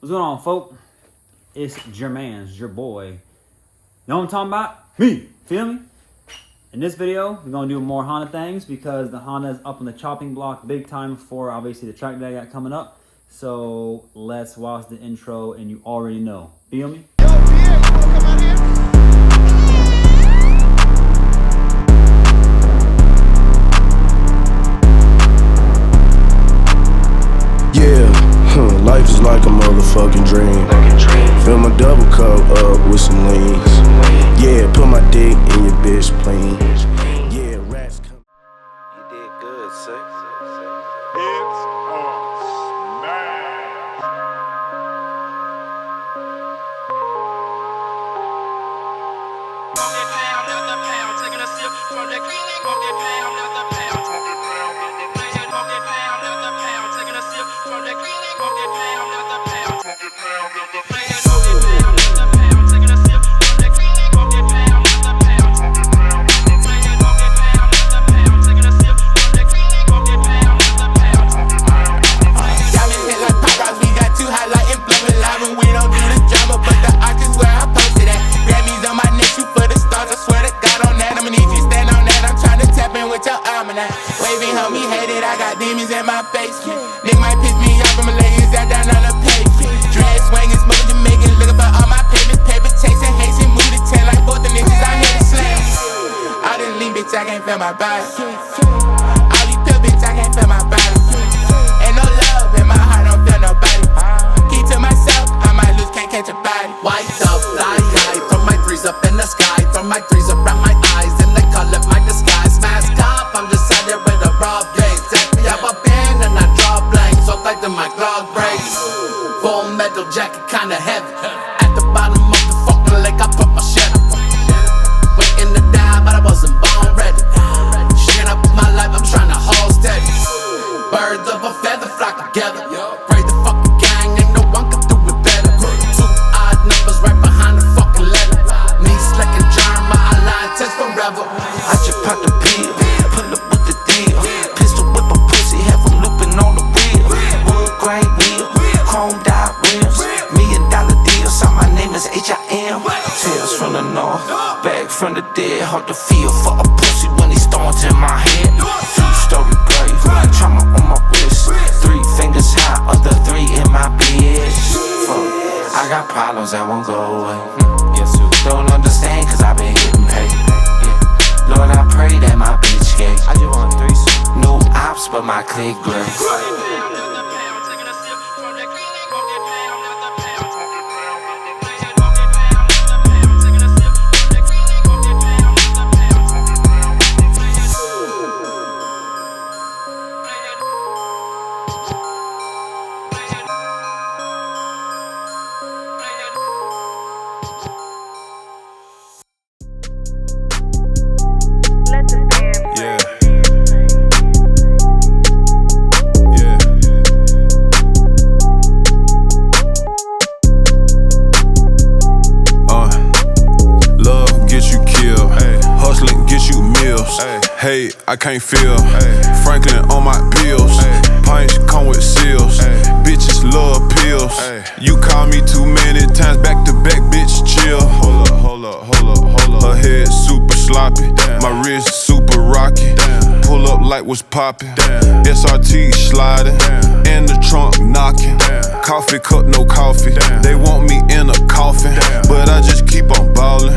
What's going on, folk? It's Jermaine, your boy. You know what I'm talking about? Me. Feel me? In this video, we're going to do more Honda things because the Honda is up on the chopping block big time for obviously the track that I got coming up. So let's watch the intro and you already know. Feel me? Yo, Pierre, you wanna come out here? Life is like a motherfucking dream. Fill my double cup up with some lean. Yeah, put my dick in your bitch clean. Yeah, rats come. You did good, sir. It's a smash. Won't get pound after pound, taking a sip from that cleaning. Won't get pound after pound, won't get pound after pound, won't get pound after pound, taking a sip from that cleaning. Won't get pound after pound, won't get pound after pound, won't get pound after pound, taking a sip from that cleaning. Won't get pound after pound, won't get pound after pound, won't get pound after pound, taking a sip from that cleaning. Won't get pound after pound, won't get pound after pound. Diamond hit like pop rocks, we got too hot like employment live, and we don't do the drama, but the arc is where I posted at. Grammys on my neck, shoot for the stars, I swear to God on that. I'ma need you stand on that, I'm tryna tap in with your almanac. Waving, homie, hate it, I got demons in my basement. Nigga might piss me off, I'ma lay his ass down on the pavement. Dread swinging, smoke Jamaican, looking for all my payments. Paper chasing, hasting, move to 10 like both the niggas out here to slam. All this lean, bitch, I can't feel my body. All these pill, bitch, I can't feel my body. Ain't no love in my heart, don't feel nobody. Keep to myself, I might lose, can't catch a body. White dove, fly high, from my threes up in the sky, from my threes around my eyes, and they call it my disguise. Mask off, I'm just out there with a raw blade. Take me up a pen and I draw blanks, so tight that my glove breaks. Full metal jacket, kinda heavy. At the bottom of the fucking lake, I put my shit up. Waiting to die, but I wasn't born ready. Shaking up my life, I'm trying to hold steady. Birds of a feather flock together. Pray the fucking gang, ain't no one can do it better. Two odd numbers right behind the fucking letter. Knees slick and germ, my line test forever. I just popped a pill, pull up with the deal. Pistol whip a pussy, have him looping on the wheel. Wood grain wheel, chrome dot rims. $1 million deal, so my name is H.I.M. Tales from the north, back from the dead. Hard to feel for a pussy when he stones in my head. Two-story grave, trauma on my wrist. 3 fingers high, other 3 in my bed. Fuck, I got problems that won't go away. Yes, you don't understand, cause I've been getting paid. Yeah. Lord, I pray that my bitch gay. I just want 3. No ops, but my clique great. Hey, I can't feel Franklin on my bills. Pints come with seals. Bitches love pills. You call me too many times back to back, bitch, chill. Hold up. Her head super sloppy. My wrist super rocky. Pull up like what's poppin'. SRT sliding. In the trunk knocking. Coffee cup, no coffee. They want me in a coffin, but I just keep on ballin'.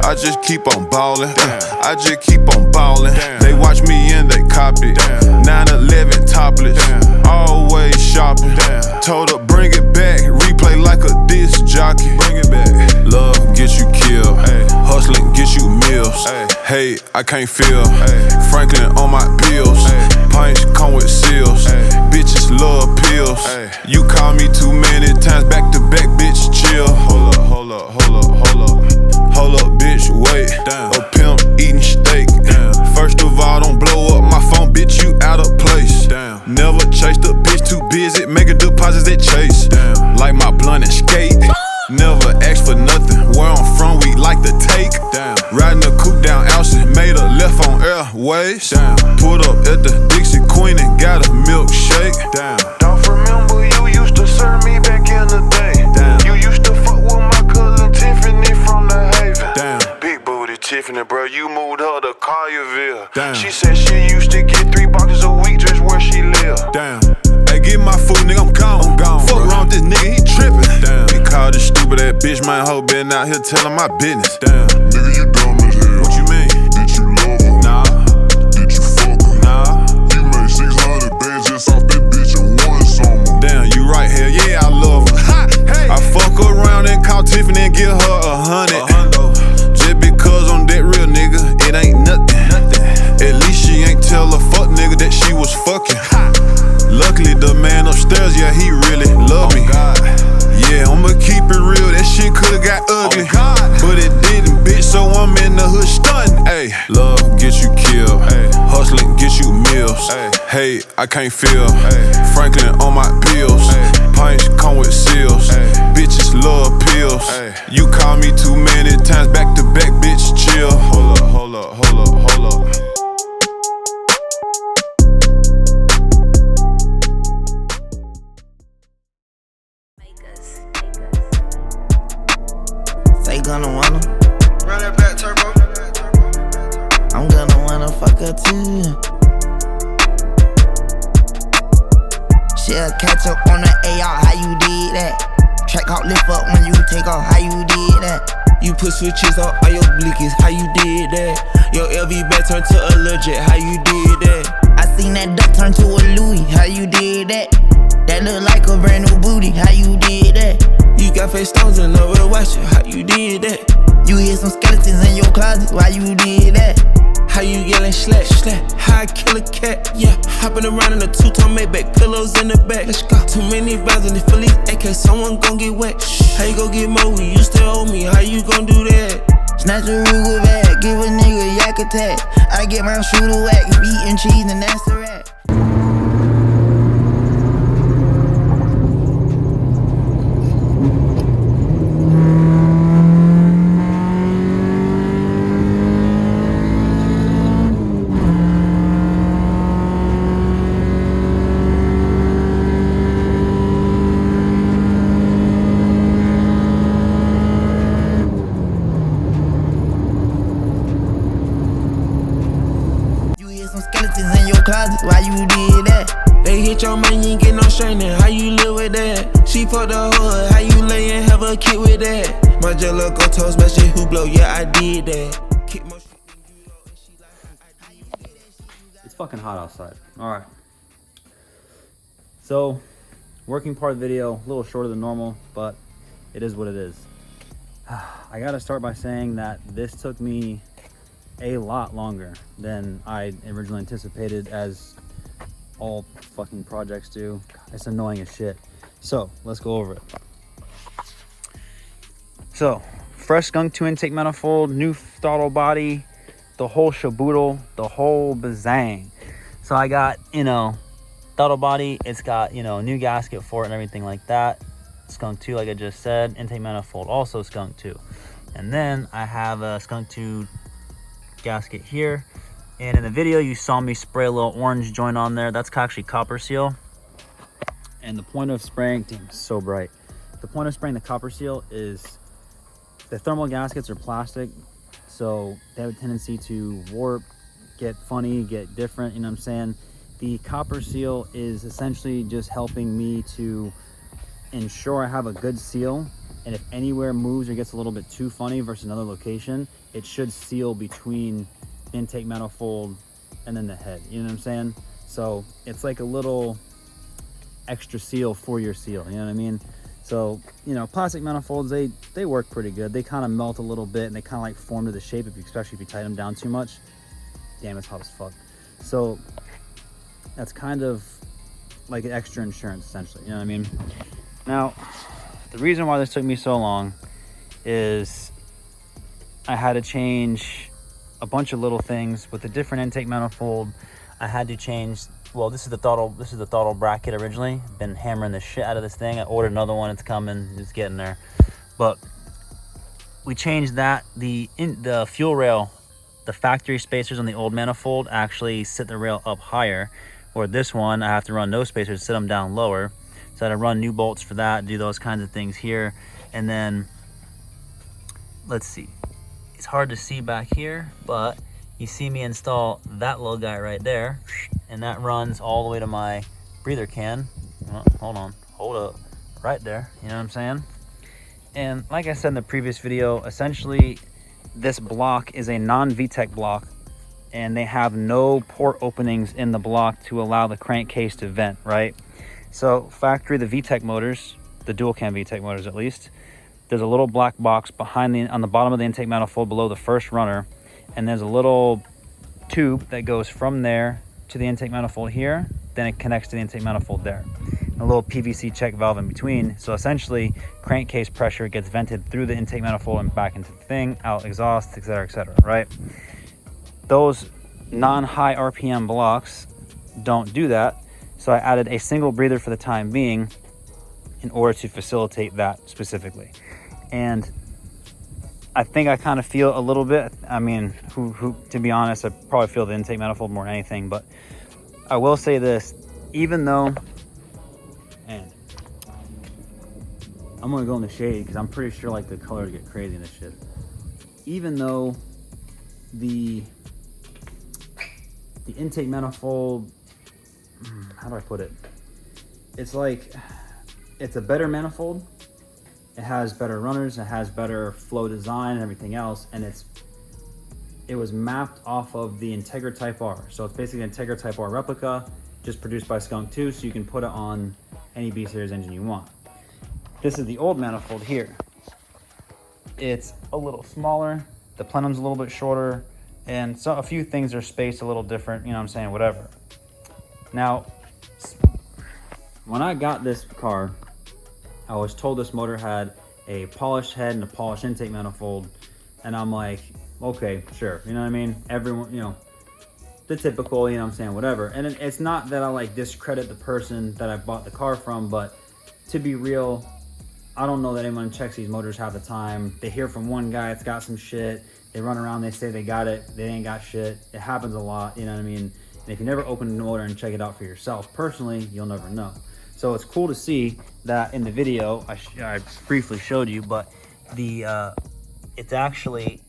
I just keep on ballin'. I just keep on ballin'. They watch me and they copy. 911 topless. Always shopping. Told her bring it back. Replay like a disc jockey. Bring it back. Love gets you killed. Hustling gets you meals. Hey, I can't feel Franklin on my bills. Pints come with seals. Bitches love pills. You call me too many times back to back, bitch, chill. Hold up, bitch, wait. A pimp eating steak. First of all, don't blow up my phone, bitch, you out of place. Never chased a bitch too busy, making deposits that chase. Like my blunt and skate. Never ask for nothing. Where I'm from, we like to take. Riding a coupe down Alston, made a left on Airways. Pulled up at the Dixie Queen and got a milkshake. Don't remember you used to serve me back in the day. fortunate, bro. You moved her to Collierville. Damn. She said she used to get 3 boxes a week just where she live. Damn. Hey, get my food, nigga, I'm gone. Fuck bro. around with this nigga, he trippin'. Damn. He called this stupid ass bitch, my hoe been out here telling my business. Damn. Nigga, you dumb as hell. What you mean? Did you love her? Nah, Did you fuck her? nah. You made 600 bands just off that bitch in one summer. Damn, you right here, yeah, I love her. Ha, hey. I fuck around and call Tiffany and give her 100. Just because I'm that real nigga, it ain't nothing. At least she ain't tell a fuck nigga that she was fucking. Luckily the man upstairs, yeah, he really love me. Yeah, I'ma keep it real, that shit could've got ugly. But it didn't, bitch, so I'm in the hood stunting. Ayy, love get you killed, hustling get you meals. Hey, I can't feel Franklin on my bills. Pints come with seals, bitches love pills. You call me too many times back to back, bitch, chill. Hold up, hold up, hold up, hold up. They gonna wanna, Run that back, turbo. I'm gonna wanna fuck her too. She'll catch up on the AR, how you did that? Track out, lift up when you take off, how you did that? You put switches on all your blickies, how you did that? Your LV back turned to a legit, how you did that? I seen that duck turn to a Louis, how you did that? That look like a brand new booty, how you did that? You got face stones and nowhere to watch it, how you did that? You hear some skeletons in your closet, why you did that? How you yelling slack, slack? How I kill a cat, yeah. Hopping around in a two-tone Maybach, pillows in the back. Let's go. Too many rounds in the Philly, AK, someone gon' get wet. How you gon' get more? You still owe me, how you gon' do that? Snatch a Ruger bag, give a nigga yak attack. I get my shooter whack, beef and cheese and that's the rat. Why you did that? They hit your man, you ain't get no straining, how you live with that? She fucked the hood, how you lay and have a kid with that? My jello go toast, smash it, who blow, yeah, I did that. Kick my It's fucking hot outside. Alright. So, working part of the video, a little shorter than normal, but it is what it is. I gotta start by saying that this took me a lot longer than I originally anticipated, as all fucking projects do. It's annoying as shit. So, let's go over it. So, fresh Skunk 2 intake manifold, new throttle body, the whole shaboodle, the whole bazang. So I got, throttle body, it's got, new gasket for it and everything like that. Skunk 2, like I just said, intake manifold, also Skunk 2. And then I have a Skunk 2 gasket here. And in the video, you saw me spray a little orange joint on there. That's actually copper seal. And the point of spraying, damn, it's so bright. The point of spraying the copper seal is the thermal gaskets are plastic, so they have a tendency to warp, get funny, get different, you know what I'm saying? The copper seal is essentially just helping me to ensure I have a good seal, and if anywhere moves or gets a little bit too funny versus another location, it should seal between the intake manifold and then the head, you know what I'm saying? So it's like a little extra seal for your seal, you know what I mean? So, plastic manifolds, they work pretty good. They kind of melt a little bit and they kind of like form to the shape, especially if you tighten them down too much. Damn, it's hot as fuck. So that's kind of like an extra insurance, essentially, you know what I mean? Now, the reason why this took me so long is I had to change a bunch of little things with a different intake manifold. I had to change, well, this is the throttle bracket originally. Been hammering the shit out of this thing. I ordered another one, it's coming, it's getting there. But we changed that. The fuel rail, the factory spacers on the old manifold actually sit the rail up higher, or this one I have to run no spacers, sit them down lower. So I had to run new bolts for that, do those kinds of things here. And then let's see, It's hard to see back here, but you see me install that little guy right there, and that runs all the way to my breather can. Oh, hold up, right there, you know what I'm saying? And like I said in the previous video, essentially this block is a non-VTEC block, and they have no port openings in the block to allow the crankcase to vent, right? So factory, the VTEC motors, the dual cam VTEC motors at least, there's a little black box behind on the bottom of the intake manifold below the first runner, and there's a little tube that goes from there to the intake manifold here, then it connects to the intake manifold there. And a little PVC check valve in between. So essentially, crankcase pressure gets vented through the intake manifold and back into the thing, out exhaust, etc., right? Those non-high RPM blocks don't do that, so I added a single breather for the time being in order to facilitate that specifically. And I think I kind of feel a little bit, I mean, who to be honest, I probably feel the intake manifold more than anything, but I will say this, even though, man, I'm gonna go in the shade because I'm pretty sure like the colors get crazy in this shit. Even though the intake manifold, how do I put it? It's like, it's a better manifold. It has better runners, it has better flow design and everything else, and it was mapped off of the Integra Type R. So it's basically an Integra Type R replica, just produced by Skunk too, so you can put it on any B-Series engine you want. This is the old manifold here. It's a little smaller, the plenum's a little bit shorter, and so a few things are spaced a little different, you know what I'm saying, whatever. Now, when I got this car, I was told this motor had a polished head and a polished intake manifold, and I'm like, okay, sure, you know what I mean? Everyone, you know, the typical, you know what I'm saying, whatever. And it's not that I like discredit the person that I bought the car from, but to be real, I don't know that anyone checks these motors half the time. They hear from one guy, it's got some shit, they run around, they say they got it, they ain't got shit. It happens a lot, you know what I mean? And if you never open the motor and check it out for yourself personally, you'll never know. So it's cool to see that in the video, I briefly showed you, but it's actually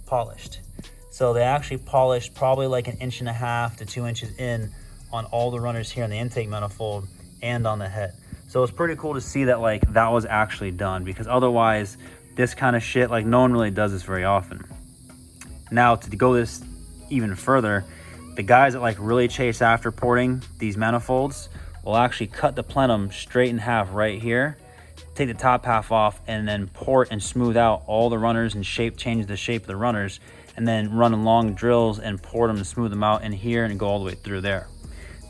polished. So they actually polished probably like 1.5 to 2 inches in on all the runners here in the intake manifold and on the head. So it's pretty cool to see that like that was actually done, because otherwise this kind of shit, like no one really does this very often. Now to go this even further, the guys that like really chase after porting these manifolds will actually cut the plenum straight in half right here, take the top half off, and then port and smooth out all the runners and change the shape of the runners, and then run long drills and port them and smooth them out in here and go all the way through there.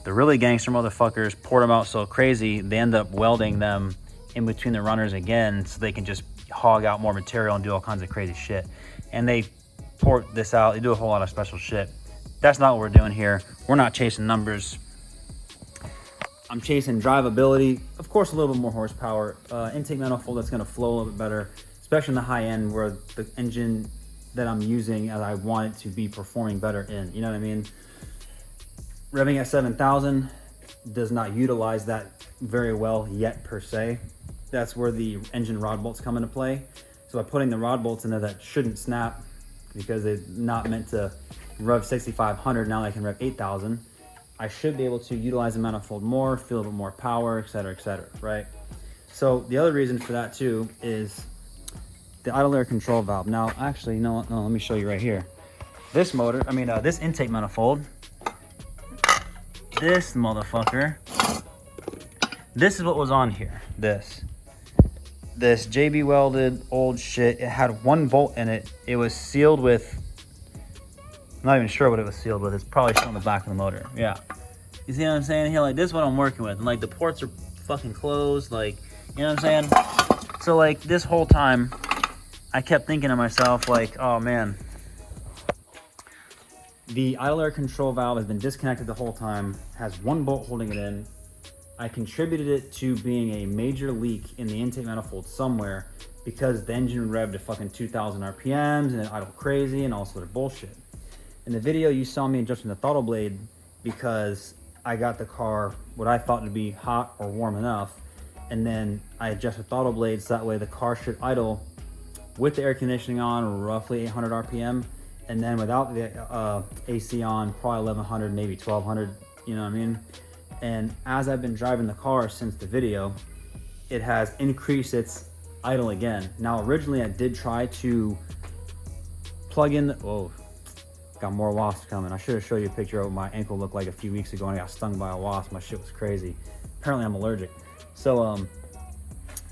The really gangster motherfuckers port them out so crazy, they end up welding them in between the runners again so they can just hog out more material and do all kinds of crazy shit. And they port this out, they do a whole lot of special shit. That's not what we're doing here. We're not chasing numbers. I'm chasing drivability, of course, a little bit more horsepower, intake manifold that's going to flow a little bit better, especially in the high end where the engine that I'm using as I want it to be performing better in, you know what I mean? Revving at 7,000 does not utilize that very well yet per se. That's where the engine rod bolts come into play. So by putting the rod bolts in there that shouldn't snap because they're not meant to rev 6,500, now I can rev 8,000. I should be able to utilize the manifold more, feel a bit more power, etc., right? So the other reason for that too is the idle air control valve. Now, actually, no, let me show you right here. This motor, this intake manifold, this motherfucker, this is what was on here. This JB welded old shit. It had 1 bolt in it. It was sealed with, I'm not even sure what it was sealed with. It's probably still on the back of the motor. Yeah. You see what I'm saying here? Like, this is what I'm working with. And like the ports are fucking closed. Like, you know what I'm saying? So like this whole time, I kept thinking to myself like, oh man, the idle air control valve has been disconnected the whole time, has 1 bolt holding it in. I contributed it to being a major leak in the intake manifold somewhere because the engine revved to fucking 2,000 RPMs and it idled crazy and all sort of bullshit. In the video, you saw me adjusting the throttle blade because I got the car what I thought to be hot or warm enough, and then I adjusted throttle blades so that way the car should idle with the air conditioning on, roughly 800 RPM. And then without the AC on, probably 1100, maybe 1200, you know what I mean? And as I've been driving the car since the video, it has increased its idle again. Now, originally I did try to plug in, whoa, got more wasps coming. I should have showed you a picture of what my ankle looked like a few weeks ago and I got stung by a wasp. My shit was crazy. Apparently I'm allergic. So,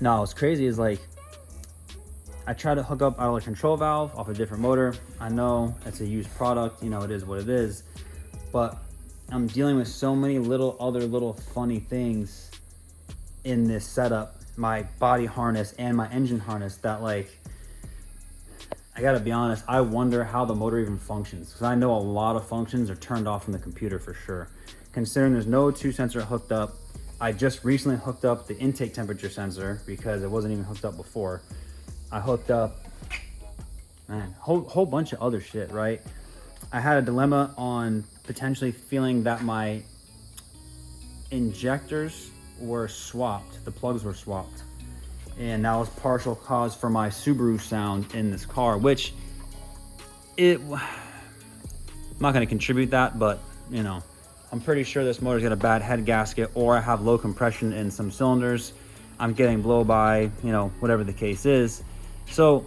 no, what's crazy is like, I tried to hook up idler control valve off a different motor. I know it's a used product, you know, it is what it is, but I'm dealing with so many other little funny things in this setup, my body harness and my engine harness, that like, I gotta be honest, I wonder how the motor even functions, because I know a lot of functions are turned off from the computer for sure. Considering there's no 2 sensor hooked up, I just recently hooked up the intake temperature sensor because it wasn't even hooked up before. I hooked up, man, whole bunch of other shit, right? I had a dilemma on potentially feeling that my injectors were swapped, the plugs were swapped. And that was partial cause for my Subaru sound in this car, which I'm not gonna contribute that, but you know, I'm pretty sure this motor's got a bad head gasket, or I have low compression in some cylinders. I'm getting blow by, you know, whatever the case is. So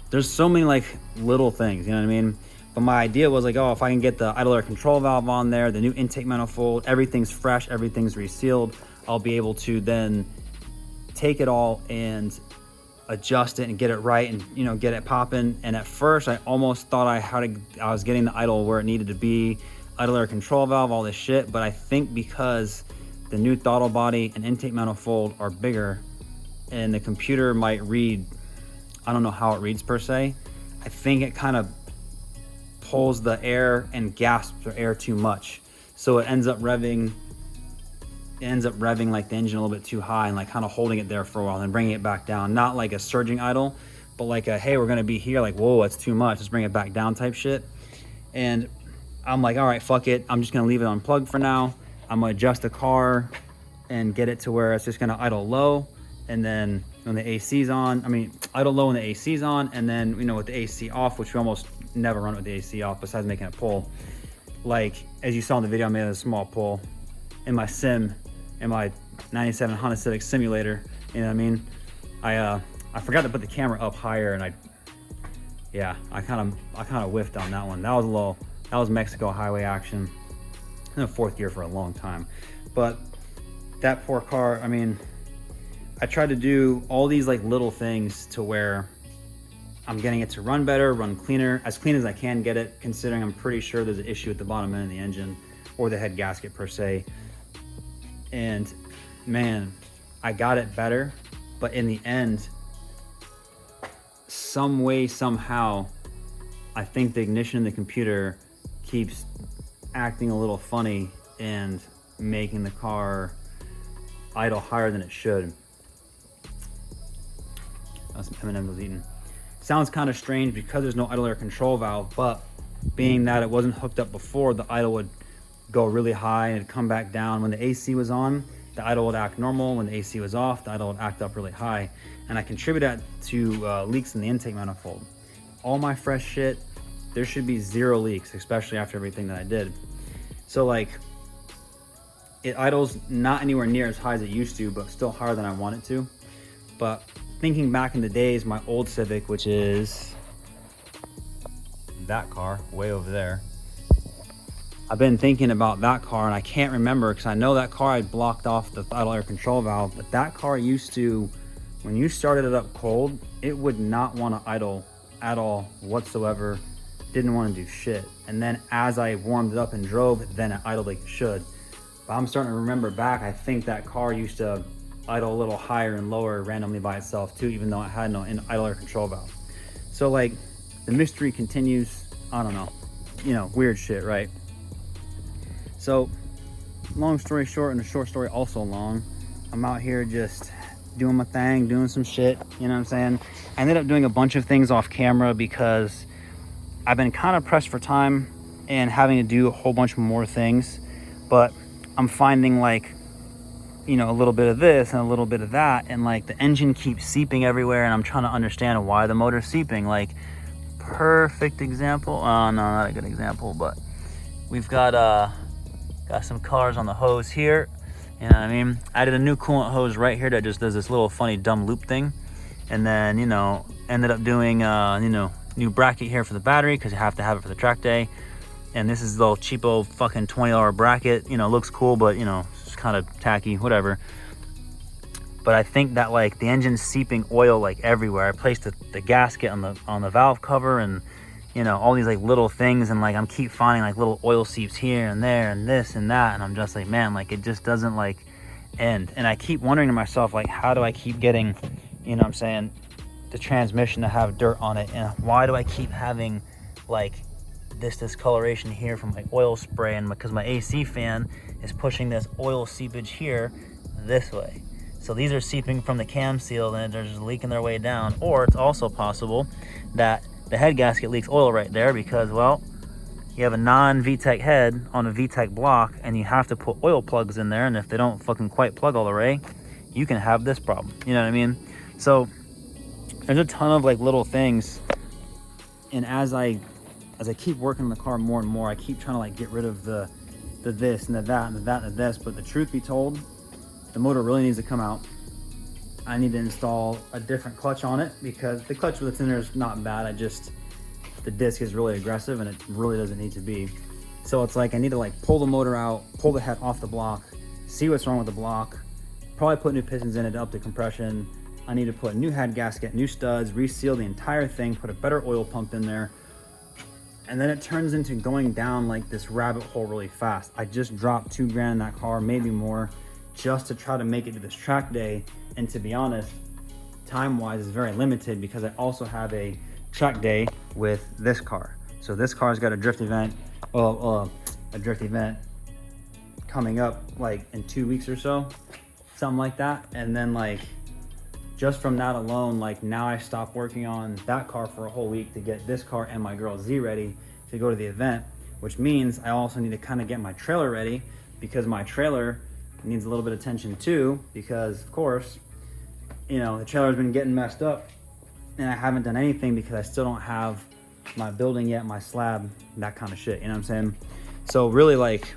there's so many like little things, you know what I mean? But my idea was like, oh, if I can get the idler control valve on there, the new intake manifold, everything's fresh, everything's resealed, I'll be able to then take it all and adjust it and get it right and, you know, get it popping. And at first I almost thought I was getting the idle where it needed to be, idler control valve, all this shit. But I think because the new throttle body and intake manifold are bigger and the computer might read, I don't know how it reads per se, I think it kind of pulls the air and gasps the air too much, so it ends up revving like the engine a little bit too high and like kind of holding it there for a while and then bringing it back down. Not like a surging idle, but like a, hey, we're gonna be here, like, whoa, that's too much, let's bring it back down type shit. And I'm like, all right, fuck it, I'm just gonna leave it unplugged for now. I'm gonna adjust the car and get it to where it's just gonna idle low, and then when the AC's on, I mean, idle low when the AC's on, and then, you know, with the AC off, which we almost never run with the AC off besides making a pull. Like, as you saw in the video, I made a small pull in my sim, in my 97 Honda Civic simulator, you know what I mean? I forgot to put the camera up higher, and I kind of whiffed on that one. That was Mexico highway action. In fourth gear for a long time. But that poor car, I mean, I tried to do all these like little things to where I'm getting it to run better, run cleaner, as clean as I can get it, considering I'm pretty sure there's an issue at the bottom end of the engine or the head gasket per se. And man, I got it better, but in the end, some way, somehow, I think the ignition in the computer keeps acting a little funny and making the car idle higher than it should. That's some M&M's I was eating. Sounds kind of strange because there's no idle air control valve, but being that it wasn't hooked up before, the idle would go really high and it'd come back down. When the AC was on, the idle would act normal. When the AC was off, the idle would act up really high. And I contribute that to leaks in the intake manifold. All my fresh shit, there should be 0 leaks, especially after everything that I did. So like, it idles not anywhere near as high as it used to, but still higher than I want it to. But thinking back in the days, my old Civic, which is that car way over there, I've been thinking about that car and I can't remember, because I know that car I blocked off the idle air control valve, but that car used to, when you started it up cold, it would not want to idle at all whatsoever. Didn't want to do shit. And then as I warmed it up and drove, then it idled like it should. But I'm starting to remember back, I think that car used to idle a little higher and lower randomly by itself too, even though it had no idle air control valve. So like, the mystery continues. I don't know, you know, weird shit, right? So long story short, and a short story also long, I'm out here just doing my thing, doing some shit, you know what I'm saying? I ended up doing a bunch of things off camera because I've been kind of pressed for time and having to do a whole bunch more things. But I'm finding like you know, a little bit of this and a little bit of that, and like the engine keeps seeping everywhere, and I'm trying to understand why the motor's seeping. Like, perfect example, oh no, not a good example, but we've got some colors on the hose here, you know what I mean? I did a new coolant hose right here that just does this little funny dumb loop thing, and then, you know, ended up doing you know, new bracket here for the battery because you have to have it for the track day. And this is the little cheapo fucking $20 bracket, you know, looks cool, but you know, it's kind of tacky, whatever. But I think that like the engine's seeping oil like everywhere. I placed the gasket on the valve cover, and you know, all these like little things, and like I'm keep finding like little oil seeps here and there and this and that, and I'm just like, man, like it just doesn't like end. And I keep wondering to myself, like, how do I keep getting, you know what I'm saying, the transmission to have dirt on it, and why do I keep having like this discoloration here from my oil spray? And because my AC fan is pushing this oil seepage here this way, so these are seeping from the cam seal and they're just leaking their way down. Or it's also possible that the head gasket leaks oil right there because, well, you have a non-VTEC head on a VTEC block, and you have to put oil plugs in there, and if they don't fucking quite plug all the way, you can have this problem, you know what I mean? So there's a ton of like little things, and as I keep working on the car more and more, I keep trying to like get rid of the this and the that and the that and the this. But the truth be told, the motor really needs to come out. I need to install a different clutch on it because the clutch that's in there is not bad. The disc is really aggressive and it really doesn't need to be. So it's like I need to like pull the motor out, pull the head off the block, see what's wrong with the block, probably put new pistons in it to up the compression. I need to put a new head gasket, new studs, reseal the entire thing, put a better oil pump in there. And then it turns into going down like this rabbit hole really fast. I just dropped $2,000 in that car, maybe more, just to try to make it to this track day. And to be honest, time-wise is very limited because I also have a track day with this car. So this car's got a drift event, coming up like in 2 weeks or so, something like that. And then like, just from that alone, like now I stopped working on that car for a whole week to get this car and my girl Z ready to go to the event, which means I also need to kind of get my trailer ready because my trailer needs a little bit of attention too, because of course, you know, the trailer's been getting messed up and I haven't done anything because I still don't have my building yet, my slab, that kind of shit, you know what I'm saying? So really like,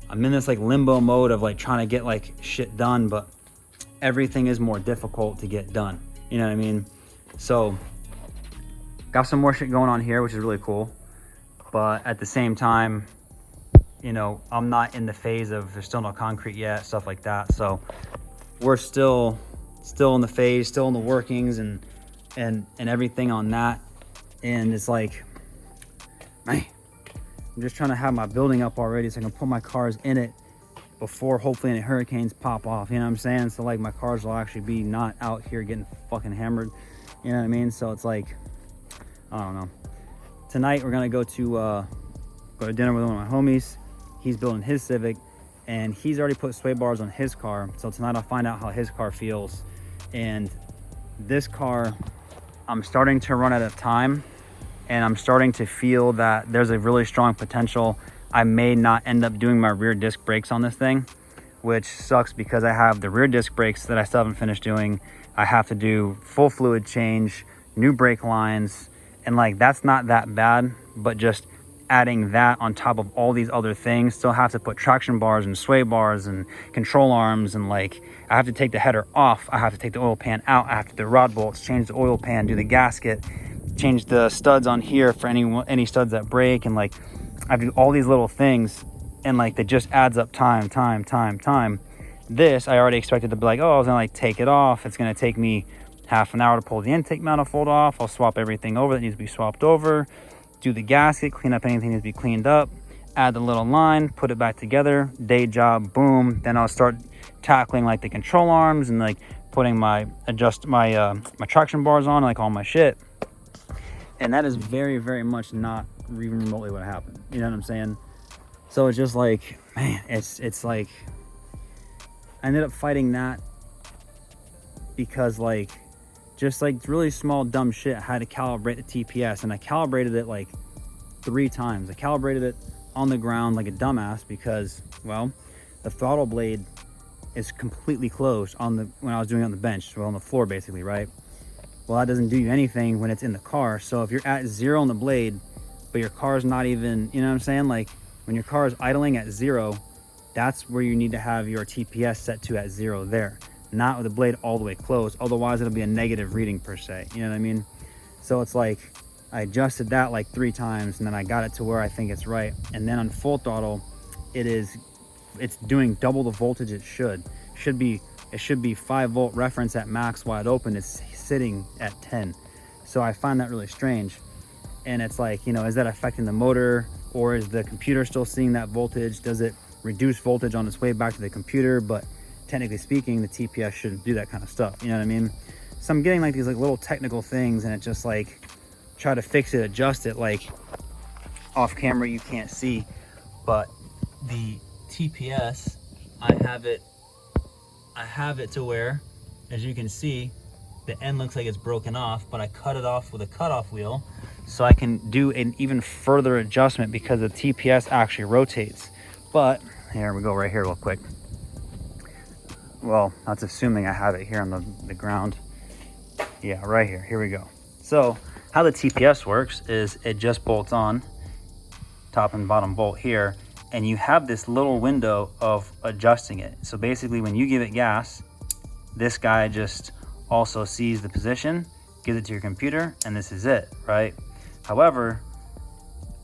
I'm in this like limbo mode of like trying to get like shit done, but everything is more difficult to get done, you know what I mean? So got some more shit going on here, which is really cool, but at the same time, you know, I'm not in the phase of there's still no concrete yet, stuff like that. So we're still in the phase, still in the workings and everything on that. And it's like, man, I'm just trying to have my building up already so I can put my cars in it before hopefully any hurricanes pop off, you know what I'm saying? So like my cars will actually be not out here getting fucking hammered, you know what I mean? So it's like, I don't know. Tonight we're gonna go to dinner with one of my homies. He's building his Civic and he's already put sway bars on his car. So tonight I'll find out how his car feels. And this car, I'm starting to run out of time and I'm starting to feel that there's a really strong potential I may not end up doing my rear disc brakes on this thing, which sucks because I have the rear disc brakes that I still haven't finished doing. I have to do full fluid change, new brake lines, and like that's not that bad, but just adding that on top of all these other things, still have to put traction bars and sway bars and control arms, and like I have to take the header off, I have to take the oil pan out, I have to do rod bolts, change the oil pan, do the gasket, change the studs on here for any studs that break, and like I do all these little things, and like that just adds up time. This I already expected to be like, oh, I was gonna like take it off, it's gonna take me half an hour to pull the intake manifold off, I'll swap everything over that needs to be swapped over, do the gasket, clean up anything that needs to be cleaned up, add the little line, put it back together, day job, boom. Then I'll start tackling like the control arms and like putting my traction bars on, like all my shit. And that is very, very much not even remotely what happened. You know what I'm saying? So it's just like, man, it's like, I ended up fighting that because like, just like really small dumb shit. I had to calibrate the TPS and I calibrated it like 3 times. I calibrated it on the ground like a dumbass because, well, the throttle blade is completely closed when I was doing it on the bench, well, on the floor basically, right? Well, that doesn't do you anything when it's in the car. So if you're at 0 on the blade, but your car's not even, you know what I'm saying? Like when your car is idling at 0, that's where you need to have your TPS set to at 0 there, not with the blade all the way closed. Otherwise it'll be a negative reading per se, you know what I mean? So it's like, I adjusted that like 3 times and then I got it to where I think it's right. And then on full throttle, it's doing double the voltage it should. It should be 5 volt reference at max wide open. It's sitting at 10. So I find that really strange. And it's like, you know, is that affecting the motor, or is the computer still seeing that voltage? Does it reduce voltage on its way back to the computer? But technically speaking, the TPS shouldn't do that kind of stuff. You know what I mean? So I'm getting like these like little technical things, and it just like try to fix it, adjust it. Like off camera you can't see, but the TPS, I have it to where, as you can see, the end looks like it's broken off, but I cut it off with a cutoff wheel so I can do an even further adjustment because the TPS actually rotates. But here we go, right here real quick. Well, that's assuming I have it here on the ground. Yeah, right here we go. So how the TPS works is it just bolts on, top and bottom bolt here, and you have this little window of adjusting it. So basically when you give it gas, this guy just also sees the position, gives it to your computer, and this is it, right? However,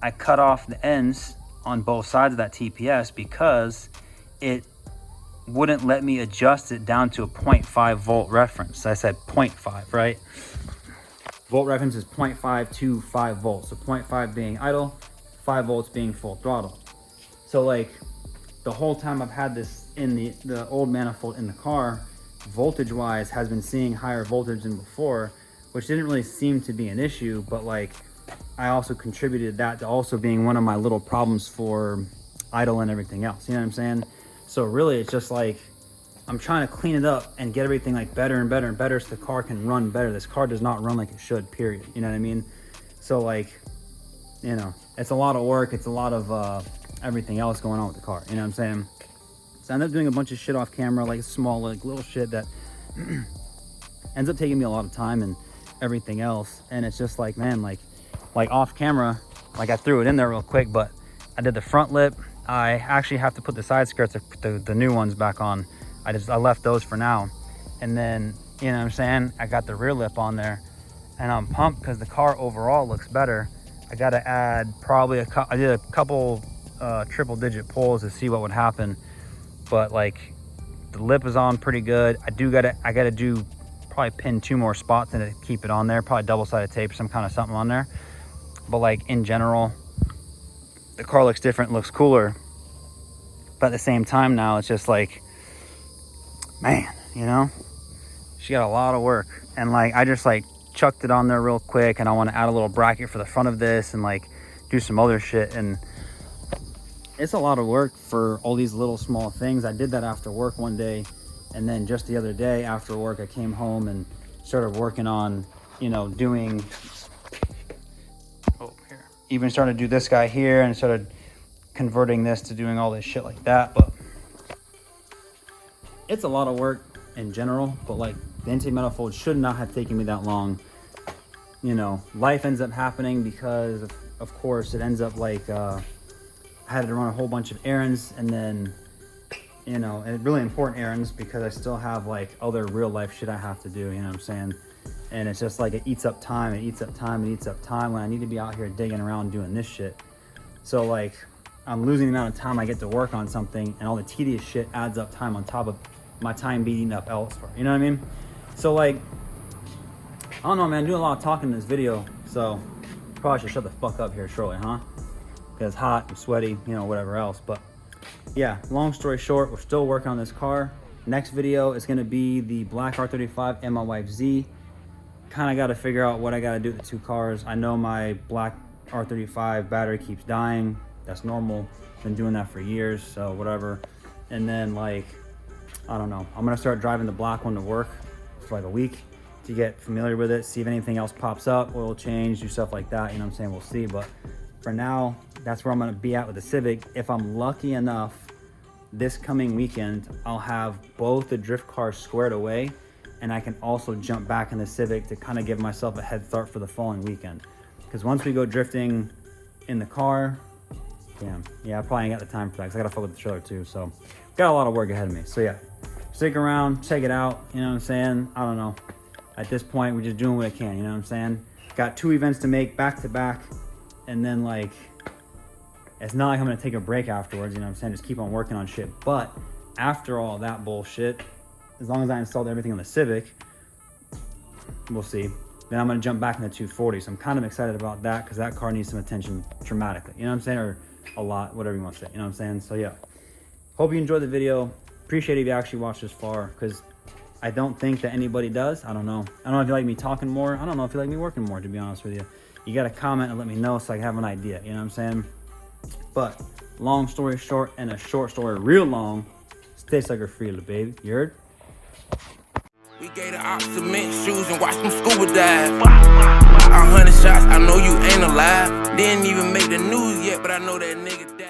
I cut off the ends on both sides of that TPS because it wouldn't let me adjust it down to a 0.5 volt reference. So I said 0.5, right? Volt reference is 0.5 to 5 volts. So 0.5 being idle, 5 volts being full throttle. So like the whole time I've had this in the old manifold in the car, voltage wise has been seeing higher voltage than before, which didn't really seem to be an issue, but like I also contributed that to also being one of my little problems for idle and everything else, you know what I'm saying? So really it's just like I'm trying to clean it up and get everything like better and better and better so the car can run better. This car does not run like it should, period, you know what I mean? So like, you know, it's a lot of work, it's a lot of everything else going on with the car, you know what I'm saying? So I end up doing a bunch of shit off camera, like small, like little shit that ends up taking me a lot of time and everything else. And it's just like, man, like off camera, like I threw it in there real quick, but I did the front lip. I actually have to put the side skirts, the new ones back on. I left those for now. And then, you know what I'm saying? I got the rear lip on there, and I'm pumped because the car overall looks better. I got to add probably I did a couple triple digit pulls to see what would happen. But like the lip is on pretty good. I got to do probably pin 2 more spots and to keep it on there, probably double-sided tape, some kind of something on there. But like in general, the car looks different, looks cooler. But at the same time now, it's just like, man, you know, she got a lot of work. And like I just like chucked it on there real quick, and I want to add a little bracket for the front of this and like do some other shit. And it's a lot of work for all these little small things. I did that after work one day, and then just the other day after work I came home and started working on, you know, doing even started to do this guy here and started converting this to doing all this shit like that. But it's a lot of work in general, but like the intake manifold should not have taken me that long. You know, life ends up happening because of course it ends up like I had to run a whole bunch of errands, and then, you know, and really important errands because I still have like other real life shit I have to do, you know what I'm saying? And it's just like it eats up time, it eats up time, it eats up time when I need to be out here digging around doing this shit. So like I'm losing the amount of time I get to work on something, and all the tedious shit adds up time on top of my time being up elsewhere, you know what I mean? So like, I don't know, man, I'm doing a lot of talking in this video, so probably should shut the fuck up here shortly, huh? Because it's hot, I'm sweaty, you know, whatever else. But yeah, long story short, we're still working on this car. Next video is gonna be the black R35 and my wife's Z. Kind of got to figure out what I got to do with the 2 cars. I know my black R35 battery keeps dying. That's normal. Been doing that for years, so whatever. And then like, I don't know. I'm gonna start driving the black one to work for like a week to get familiar with it, see if anything else pops up, oil change, do stuff like that. You know what I'm saying? We'll see. But for now, that's where I'm gonna be at with the Civic. If I'm lucky enough this coming weekend, I'll have both the drift cars squared away, and I can also jump back in the Civic to kind of give myself a head start for the following weekend. Because once we go drifting in the car, damn, yeah, I probably ain't got the time for that because I gotta fuck with the trailer too. So got a lot of work ahead of me. So yeah, stick around, check it out. You know what I'm saying? I don't know. At this point, we're just doing what I can. You know what I'm saying? Got 2 events to make back to back, and then like, it's not like I'm gonna take a break afterwards. You know what I'm saying? Just keep on working on shit. But after all that bullshit, as long as I installed everything on the Civic, we'll see. Then I'm gonna jump back in the 240. So I'm kind of excited about that because that car needs some attention dramatically. You know what I'm saying? Or a lot, whatever you want to say. You know what I'm saying? So yeah. Hope you enjoyed the video. Appreciate it if you actually watched this far because I don't think that anybody does. I don't know. I don't know if you like me talking more. I don't know if you like me working more, to be honest with you. You gotta comment and let me know so I can have an idea. You know what I'm saying? But long story short and a short story real long, stay sucker free, little baby. You heard? We gave the ops cement shoes and watched them scuba dive. 100 shots, I know you ain't alive. Didn't even make the news yet, but I know that nigga died.